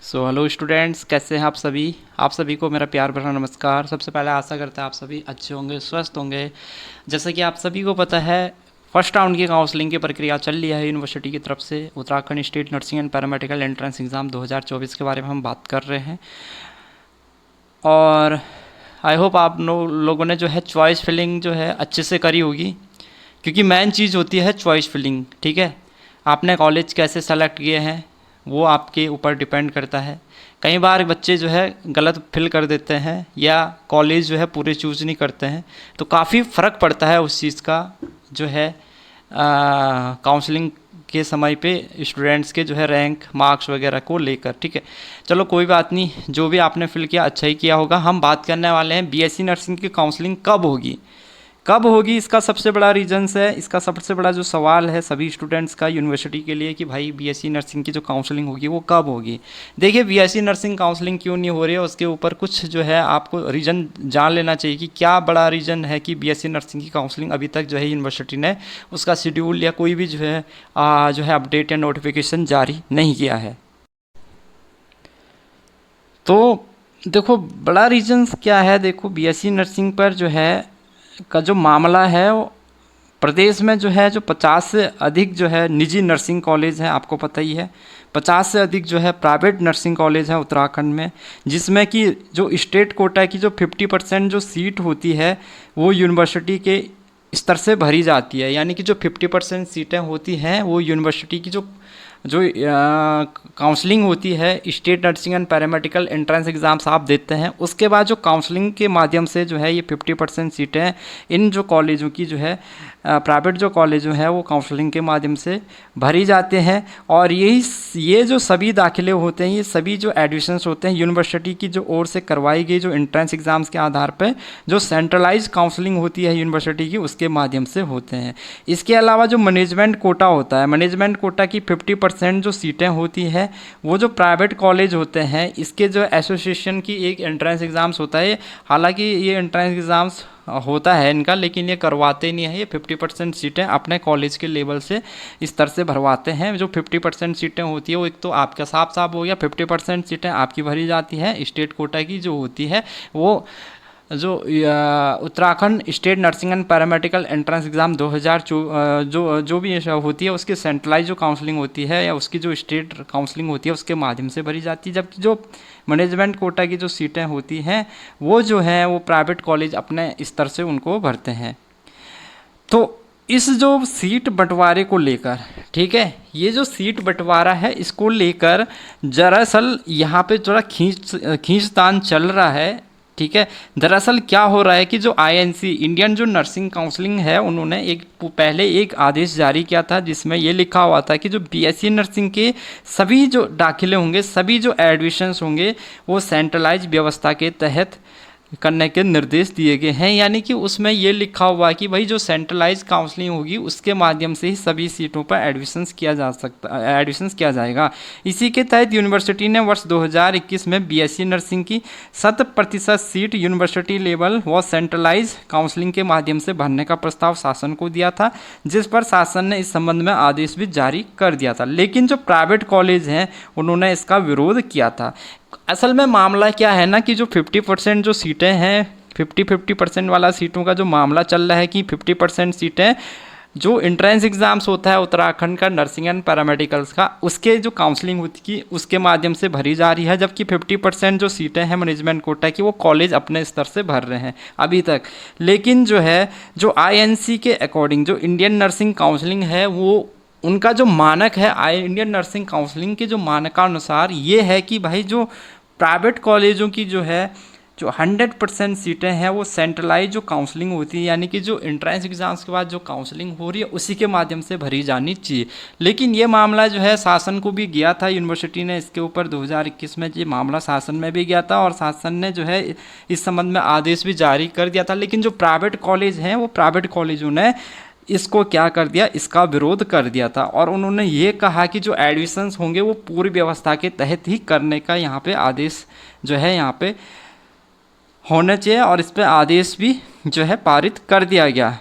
Hello students, कैसे हैं आप सभी को मेरा प्यार भरा नमस्कार। सबसे पहले आशा करते हैं आप सभी अच्छे होंगे, स्वस्थ होंगे। जैसा कि आप सभी को पता है, फर्स्ट राउंड की काउंसलिंग की प्रक्रिया चल रही है यूनिवर्सिटी की तरफ से। Uttarakhand state nursing and paramedical entrance exam 2024 के बारे में हम बात कर रहे हैं। और आई होप आप लोगों ने जो है चॉइस फिलिंग जो है अच्छे से करी होगी, क्योंकि मेन चीज़ होती है चॉइस फिलिंग। ठीक है, आपने कॉलेज कैसे सेलेक्ट किए हैं वो आपके ऊपर डिपेंड करता है। कई बार बच्चे जो है गलत फिल कर देते हैं या कॉलेज जो है पूरे चूज़ नहीं करते हैं, तो काफ़ी फ़र्क पड़ता है उस चीज़ का जो है काउंसलिंग के समय पे स्टूडेंट्स के जो है रैंक मार्क्स वगैरह को लेकर। ठीक है, चलो कोई बात नहीं, जो भी आपने फिल किया अच्छा ही किया होगा। हम बात करने वाले हैं बीएससी नर्सिंग की काउंसलिंग कब होगी। इसका सबसे बड़ा रीजन्स है, इसका सबसे बड़ा जो सवाल है सभी स्टूडेंट्स का यूनिवर्सिटी के लिए कि भाई बीएससी नर्सिंग की जो काउंसलिंग होगी वो कब होगी। देखिए, बीएससी नर्सिंग काउंसलिंग क्यों नहीं हो रही है उसके ऊपर कुछ जो है आपको रीज़न जान लेना चाहिए कि क्या बड़ा रीज़न है कि बीएससी नर्सिंग की काउंसलिंग अभी तक जो है यूनिवर्सिटी ने उसका शेड्यूल या कोई भी जो है अपडेट या नोटिफिकेशन जारी नहीं किया है। तो देखो, बड़ा रीजन्स क्या है। देखो, बीएससी नर्सिंग पर जो है का जो मामला है वो प्रदेश में जो है जो 50 से अधिक जो है निजी नर्सिंग कॉलेज हैं, आपको पता ही है। 50 से अधिक जो है प्राइवेट नर्सिंग कॉलेज हैं उत्तराखंड में, जिसमें कि जो स्टेट कोटा की जो 50% जो सीट होती है वो यूनिवर्सिटी के स्तर से भरी जाती है। यानी कि जो 50% सीटें होती हैं वो यूनिवर्सिटी की जो जो काउंसलिंग होती है, state nursing and paramedical entrance exams आप देते हैं, उसके बाद जो काउंसलिंग के माध्यम से जो है ये 50% सीटें इन जो कॉलेजों की जो है प्राइवेट जो कॉलेजों है वो काउंसलिंग के माध्यम से भरी जाते हैं। और ये जो सभी दाखिले होते हैं, ये सभी जो एडमिशन्स होते हैं यूनिवर्सिटी की जो ओर से करवाई गई जो एंट्रेंस एग्ज़ाम्स के आधार पर जो सेंट्रलाइज काउंसलिंग होती है यूनिवर्सिटी की, उसके माध्यम से होते हैं। इसके अलावा जो मैनेजमेंट कोटा होता है, मैनेजमेंट कोटा की 50% जो सीटें होती है वो जो प्राइवेट कॉलेज होते हैं इसके जो एसोसिएशन की एक एंट्रेंस एग्ज़ाम्स होता है। हालांकि ये एंट्रेंस एग्ज़ाम्स होता है इनका, लेकिन ये करवाते नहीं है। ये 50% सीटें अपने कॉलेज के लेवल से इस तरह से भरवाते हैं। जो 50% सीटें होती है वो एक तो आपका साफ साफ हो गया, 50% सीटें आपकी भरी जाती हैं। स्टेट कोटा की जो होती है वो जो Uttarakhand state nursing and paramedical entrance exam 2000 जो भी होती है उसकी सेंट्रलाइज जो काउंसलिंग होती है या उसकी जो स्टेट काउंसलिंग होती है उसके माध्यम से भरी जाती है। जबकि जो मैनेजमेंट कोटा की जो सीटें होती हैं वो जो है वो प्राइवेट कॉलेज अपने स्तर से उनको भरते हैं। तो इस जो सीट बंटवारे को लेकर, ठीक है, ये जो सीट बंटवारा है इसको लेकर दरअसल यहाँ पे थोड़ा खींचतान चल रहा है। ठीक है, दरअसल क्या हो रहा है कि जो आईएनसी इंडियन जो नर्सिंग काउंसलिंग है उन्होंने पहले एक आदेश जारी किया था जिसमें ये लिखा हुआ था कि जो बीएससी नर्सिंग के सभी जो दाखिले होंगे, सभी जो एडमिशन्स होंगे वो सेंट्रलाइज व्यवस्था के तहत करने के निर्देश दिए गए हैं। यानी कि उसमें ये लिखा हुआ है कि भाई जो सेंट्रलाइज काउंसलिंग होगी उसके माध्यम से ही सभी सीटों पर एडमिशन्स किया जाएगा। इसी के तहत यूनिवर्सिटी ने वर्ष 2021 में बीएससी नर्सिंग की 100% सीट यूनिवर्सिटी लेवल व सेंट्रलाइज काउंसलिंग के माध्यम से भरने का प्रस्ताव शासन को दिया था, जिस पर शासन ने इस संबंध में आदेश भी जारी कर दिया था। लेकिन जो प्राइवेट कॉलेज हैं उन्होंने इसका विरोध किया था। असल में मामला क्या है ना कि जो 50% जो सीटें हैं, 50% वाला सीटों का जो मामला चल रहा है कि 50% सीटें जो एंट्रेंस एग्ज़ाम्स होता है उत्तराखंड का नर्सिंग एंड पैरामेडिकल्स का, उसके जो काउंसलिंग होती की उसके माध्यम से भरी जा रही है। जबकि 50% जो सीटें हैं मैनेजमेंट कोटा की वो कॉलेज अपने स्तर से भर रहे हैं अभी तक। लेकिन जो है जो आईएनसी के अकॉर्डिंग जो इंडियन नर्सिंग काउंसलिंग है वो उनका जो मानक है, इंडियन नर्सिंग काउंसलिंग के जो मानकानुसार ये है कि भाई जो प्राइवेट कॉलेजों की जो है जो 100% सीटें हैं वो सेंट्रलाइज जो काउंसलिंग होती है, यानी कि जो एंट्रेंस एग्ज़ाम्स के बाद जो काउंसलिंग हो रही है उसी के माध्यम से भरी जानी चाहिए। लेकिन ये मामला जो है शासन को भी गया था, यूनिवर्सिटी ने इसके ऊपर 2021 में ये मामला शासन में भी गया था और शासन ने जो है इस संबंध में आदेश भी जारी कर दिया था। लेकिन जो प्राइवेट कॉलेज हैं वो प्राइवेट कॉलेजों ने इसको क्या कर दिया, इसका विरोध कर दिया था। और उन्होंने ये कहा कि जो एडमिशन्स होंगे वो पूरी व्यवस्था के तहत ही करने का यहाँ पे आदेश जो है यहाँ पे होना चाहिए और इस पर आदेश भी जो है पारित कर दिया गया।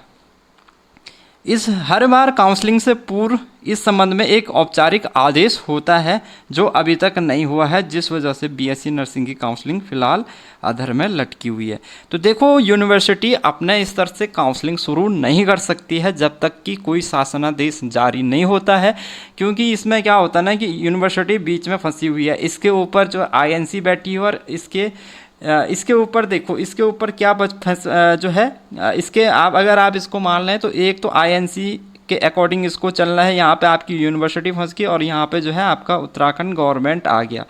इस हर बार काउंसलिंग से पूर्व इस संबंध में एक औपचारिक आदेश होता है जो अभी तक नहीं हुआ है, जिस वजह से बीएससी नर्सिंग की काउंसलिंग फिलहाल अधर में लटकी हुई है। तो देखो, यूनिवर्सिटी अपने स्तर से काउंसलिंग शुरू नहीं कर सकती है जब तक कि कोई शासनादेश जारी नहीं होता है, क्योंकि इसमें क्या होता है ना कि यूनिवर्सिटी बीच में फंसी हुई है। इसके ऊपर जो आईएनसी बैठी है और इसके ऊपर देखो, इसके ऊपर क्या जो है, इसके आप अगर आप इसको मान लें तो एक तो आईएनसी के अकॉर्डिंग इसको चलना है, यहाँ पे आपकी यूनिवर्सिटी फंस गई और यहाँ पे जो है आपका उत्तराखंड गवर्नमेंट आ गया।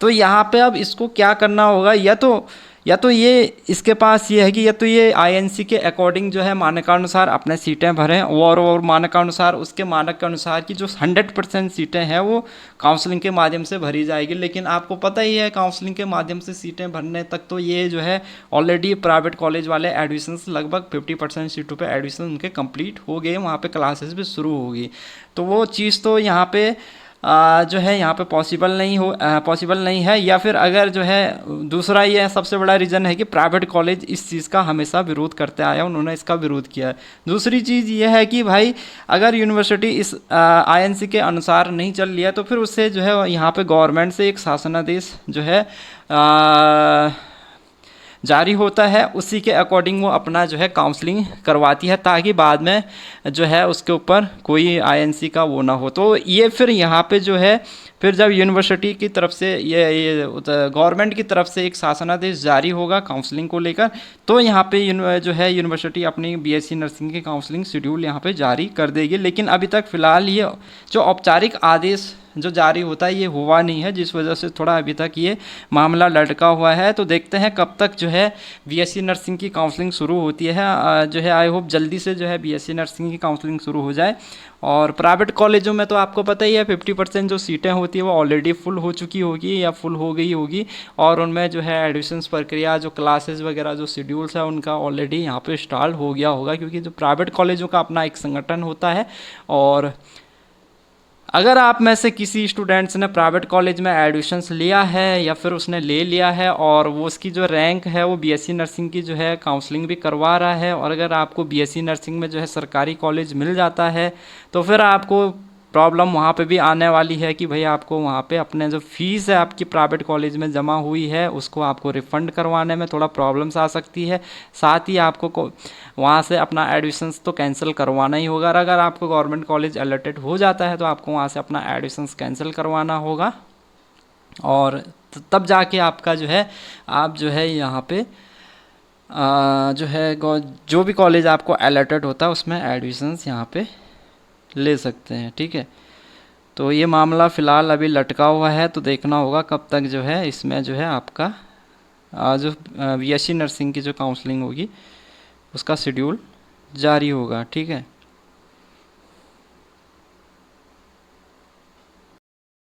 तो यहाँ पे अब इसको क्या करना होगा, या तो ये इसके पास ये है कि या तो ये आईएनसी के अकॉर्डिंग जो है मानकानुसार अपने सीटें भरें, और मानकानुसार उसके मानक के अनुसार की जो 100% सीटें हैं वो काउंसलिंग के माध्यम से भरी जाएगी। लेकिन आपको पता ही है काउंसलिंग के माध्यम से सीटें भरने तक तो ये जो है ऑलरेडी प्राइवेट कॉलेज वाले एडमिशन्स लगभग 50% सीटों पे एडमिशन उनके कंप्लीट हो गए, वहाँ पे क्लासेस भी शुरू होगी। तो वो चीज़ तो यहाँ पे जो है यहाँ पे पॉसिबल नहीं है। या फिर अगर जो है दूसरा ये सबसे बड़ा रीज़न है कि प्राइवेट कॉलेज इस चीज़ का हमेशा विरोध करते आया, उन्होंने इसका विरोध किया है। दूसरी चीज़ ये है कि भाई अगर यूनिवर्सिटी इस आईएनसी के अनुसार नहीं चल रही है तो फिर उससे जो है यहाँ पे गवर्नमेंट से एक शासनादेश जो है जारी होता है, उसी के अकॉर्डिंग वो अपना जो है काउंसलिंग करवाती है, ताकि बाद में जो है उसके ऊपर कोई आईएनसी का वो ना हो। तो ये फिर यहाँ पे जो है फिर जब यूनिवर्सिटी की तरफ से ये गवर्नमेंट की तरफ से एक शासनादेश जारी होगा काउंसलिंग को लेकर, तो यहाँ पे जो है यूनिवर्सिटी अपनी बीएससी नर्सिंग की काउंसलिंग शेड्यूल यहाँ पे जारी कर देगी। लेकिन अभी तक फ़िलहाल ये जो औपचारिक आदेश जो जारी होता है ये हुआ नहीं है, जिस वजह से थोड़ा अभी तक ये मामला लटका हुआ है। तो देखते हैं कब तक जो है बीएससी नर्सिंग की काउंसलिंग शुरू होती है। जो है आई होप जल्दी से जो है बीएससी नर्सिंग की काउंसलिंग शुरू हो जाए। और प्राइवेट कॉलेजों में तो आपको पता ही है 50% जो सीटें होती है वो ऑलरेडी फुल हो चुकी होगी या फुल हो गई होगी, और उनमें जो है एडमिशन्स प्रक्रिया, जो क्लासेस वगैरह जो शेड्यूल्स है उनका ऑलरेडी यहाँ पे स्टार्ट हो गया होगा, क्योंकि जो प्राइवेट कॉलेजों का अपना एक संगठन होता है। और अगर आप में से किसी स्टूडेंट्स ने प्राइवेट कॉलेज में एडमिशन्स लिया है या फिर उसने ले लिया है और वो उसकी जो रैंक है वो बीएससी नर्सिंग की जो है काउंसलिंग भी करवा रहा है, और अगर आपको बीएससी नर्सिंग में जो है सरकारी कॉलेज मिल जाता है तो फिर आपको प्रॉब्लम वहाँ पे भी आने वाली है कि भाई आपको वहाँ पे अपने जो फीस है आपकी प्राइवेट कॉलेज में जमा हुई है उसको आपको रिफ़ंड करवाने में थोड़ा प्रॉब्लम्स आ सकती है। साथ ही आपको वहाँ से अपना एडमिशन्स तो कैंसिल करवाना ही होगा। अगर आपको गवर्नमेंट कॉलेज अलॉटेड हो जाता है तो आपको वहाँ से अपना एडमिशन्स कैंसिल करवाना होगा, और तब जाके आपका जो है आप जो है यहाँ पे जो है जो भी कॉलेज आपको अलॉटेड होता है उसमें एडमिशन्स यहाँ पे ले सकते हैं। ठीक है, तो ये मामला फ़िलहाल अभी लटका हुआ है, तो देखना होगा कब तक जो है इसमें जो है आपका जो बीएससी नर्सिंग की जो काउंसलिंग होगी उसका शेड्यूल जारी होगा। ठीक है।